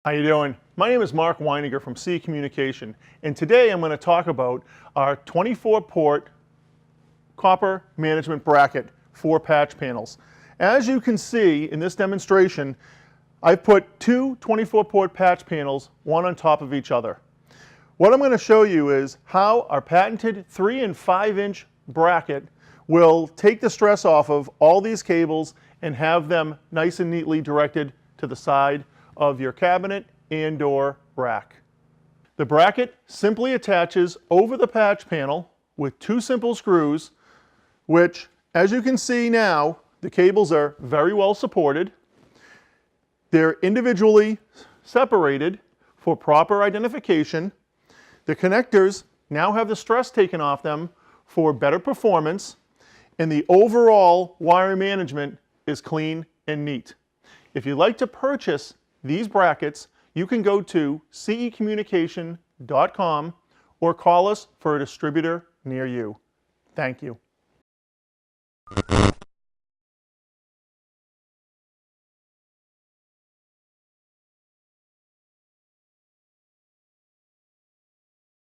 How you doing? My name is Mark Weininger from CE Communication, and today I'm going to talk about our 24-port copper management bracket for patch panels. As you can see in this demonstration, I've put two 24-port patch panels, one on top of each other. What I'm going to show you is how our patented 3 and 5-inch bracket will take the stress off of all these cables and have them nice and neatly directed to the side of your cabinet and/or rack. The bracket simply attaches over the patch panel with two simple screws, which, as you can see now, the cables are very well supported. They're individually separated for proper identification. The connectors now have the stress taken off them for better performance, and the overall wire management is clean and neat. If you'd like to purchase these brackets, you can go to cecommunication.com or call us for a distributor near you. Thank you.